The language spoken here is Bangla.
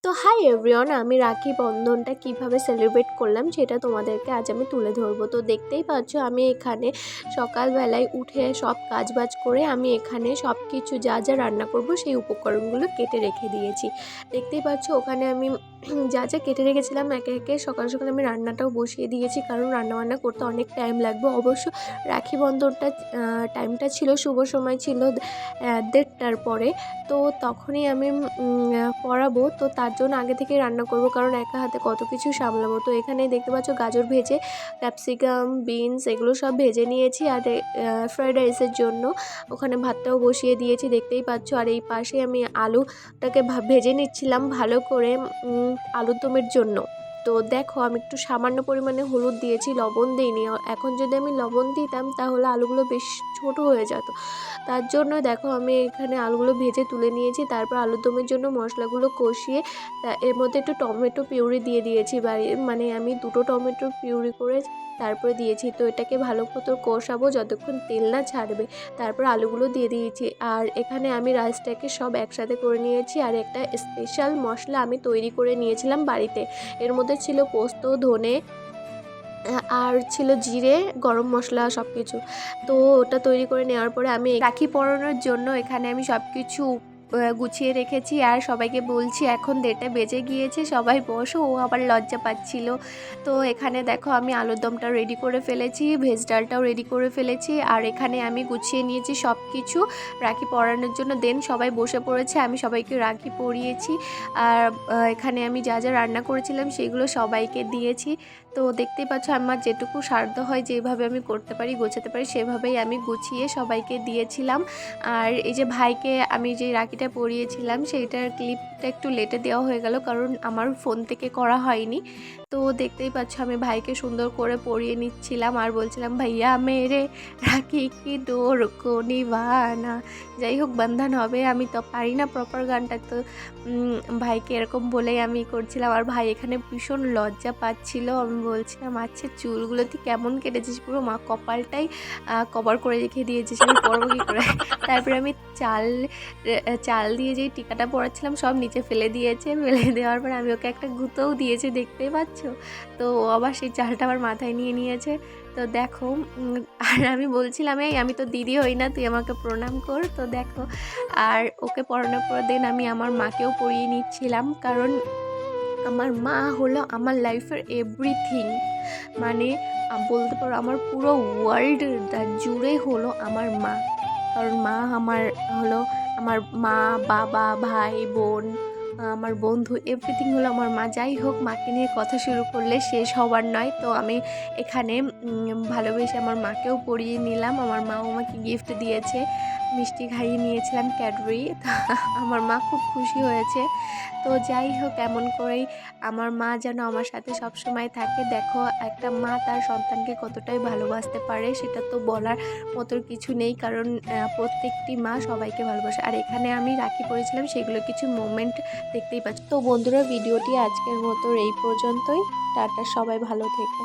তো হাই এভরিওয়ান, আমি রাখি বন্ধনটা কিভাবে সেলিব্রেট করলাম সেটা তোমাদেরকে আজ আমি তুলে ধরবো। তো দেখতেই পাচ্ছ আমি এখানে সকালবেলায় উঠে সব কাজবাজ করে আমি এখানে সব কিছু যা যা রান্না করব সেই উপকরণগুলো কেটে রেখে দিয়েছি। দেখতেই পাচ্ছ ওখানে আমি যা যা কেটে রেখেছিলাম একে একে সকাল সকাল আমি রান্নাটাও বসিয়ে দিয়েছি, কারণ রান্নাবান্না করতে অনেক টাইম লাগবে। অবশ্য রাখি বন্ধনটা টাইমটা ছিল, শুভ সময় ছিল 1:30টার পরে। তো তখনই আমি পড়াবো, তো তার জন্য আগে থেকে রান্না করব, কারণ একা হাতে কত কিছু সামলাবো। তো এখানে দেখতে পাচ্ছ গাজর ভেজে, ক্যাপসিকাম, বিনস এগুলো সব ভেজে নিয়েছি। আর ফ্রাইড রাইসের জন্য ওখানে ভাতটাও বসিয়ে দিয়েছি, দেখতেই পাচ্ছ। আর এই পাশে আমি আলুটাকে ভেজে নিচ্ছিলাম ভালো করে আলুর দমের জন্য। তো দেখো আমি একটু সামান্য পরিমাণে হলুদ দিয়েছি, লবণ দিইনি। এখন যদি আমি লবণ দিতাম তাহলে আলুগুলো বেশ ছোট হয়ে যেত। তার জন্য দেখো আমি এখানে আলুগুলো ভেজে তুলে নিয়েছি। তারপর আলুর দমের জন্য মশলাগুলো কষিয়ে এর মধ্যে একটু টমেটো পিউরি দিয়ে দিয়েছি। মানে আমি 2টো টমেটো পিউরি করে তারপরে দিয়েছি। তো এটাকে ভালো মতো কষাবো যতক্ষণ তেল না ছাড়বে। তারপর আলুগুলো দিয়ে দিয়েছি। আর এখানে আমি রাইসটাকে সব একসাথে করে নিয়েছি। আর একটা স্পেশাল মশলা আমি তৈরি করে নিয়েছিলাম বাড়িতে। এর মধ্যে ছিল পোস্ত, ধনে আর ছিল জিরে, গরম মশলা সব কিছু। তো ওটা তৈরি করে নেওয়ার পরে আমি রাখি পরানোর জন্য এখানে আমি সব কিছু গুছিয়ে রেখেছি। আর সবাইকে বলছি এখন 1:30টা বেজে গিয়েছে, সবাই বসো। ও আবার লজ্জা পাচ্ছিল। তো এখানে দেখো আমি আলুর দমটা রেডি করে ফেলেছি, ভেজ ডালটাও রেডি করে ফেলেছি। আর এখানে আমি গুছিয়ে নিয়েছি সব কিছু রাখি পরানোর জন্য। দেন সবাই বসে পড়েছে, আমি সবাইকে রাখি পরিয়েছি। আর এখানে আমি যা যা রান্না করেছিলাম সেগুলো সবাইকে দিয়েছি। তো দেখতেই পাচ্ছ আমার যেটুকু সাধ্য হয়, যেভাবে আমি করতে পারি, গোছাতে পারি, সেভাবেই আমি গুছিয়ে সবাইকে দিয়েছিলাম। আর এই যে ভাইকে আমি যে রাখিটা পরিয়েছিলাম সেইটার ক্লিপটা একটু লেটে দেওয়া হয়ে গেল, কারণ আমার ফোন থেকে করা হয়নি। তো দেখতেই পাচ্ছ আমি ভাইকে সুন্দর করে পরিয়ে নিচ্ছিলাম আর বলছিলাম ভাইয়া মেরে রাখি কি ডোর কো নিভানা। যাই হোক, বন্ধন হবে, আমি তো পারি না প্রপার গানটা। তো ভাইকে এরকম বলেই আমি করছিলাম। আর ভাই এখানে ভীষণ লজ্জা পাচ্ছিল। আমি বলছিলাম আচ্ছা চুলগুলো তুই কেমন কেটেছিস, পুরো মা কপালটাই কভার করে রেখে দিয়েছিস, আমি পরবো কী করে। তারপরে আমি চাল দিয়ে যেই টিকাটা পরাচ্ছিলাম সব নিচে ফেলে দিয়েছে। ফেলে দেওয়ার পর আমি ওকে একটা গুঁতোও দিয়েছি, দেখতেই পাচ্ছ। তো ও আবার সেই চালটা আবার মাথায় নিয়ে নিয়েছে। তো দেখো আর আমি বলছিলাম এই আমি তো দিদি হই না, তুই আমাকে প্রণাম কর। তো দেখো আর ওকে পরানোর পর দেন আমি আমার মাকেও পরিয়ে নিচ্ছিলাম, কারণ আমার মা হলো আমার লাইফের এভরিথিং। মানে বলতে পারো আমার পুরো ওয়ার্ল্ডটা জুড়ে হলো আমার মা। কারণ মা আমার হলো আমার মা, বাবা, ভাই, বোন, আমার বন্ধু, এভরিথিং হলো আমার মা। যাই হোক, মাকে নিয়ে কথা শুরু করলে শেষ হবার নয়। তো আমি এখানে ভালোবেসে আমার মাকেও পরিয়ে নিলাম। আমার মাও আমাকে গিফট দিয়েছে, মিষ্টি খাইয়ে নিয়েছিলাম ক্যাডবেরি। আমার মা খুব খুশি হয়েছে। তো যাই হোক, এমন করেই আমার মা যেন আমার সাথে সব সময় থাকে। দেখো একটা মা তার সন্তানকে কতটাই ভালোবাসতে পারে, সেটা তো বলার মতো কিছু নেই, কারণ প্রত্যেকটি মা সবাইকে ভালোবাসে। আর এখানে আমি রাখি পরেছিলাম, সেগুলো কিছু মোমেন্ট দেখতেই পাচ্ছ। তো বন্ধুরা, ভিডিওটি আজকের মতো এই পর্যন্তই। টাটা, সবাই ভালো থেকো।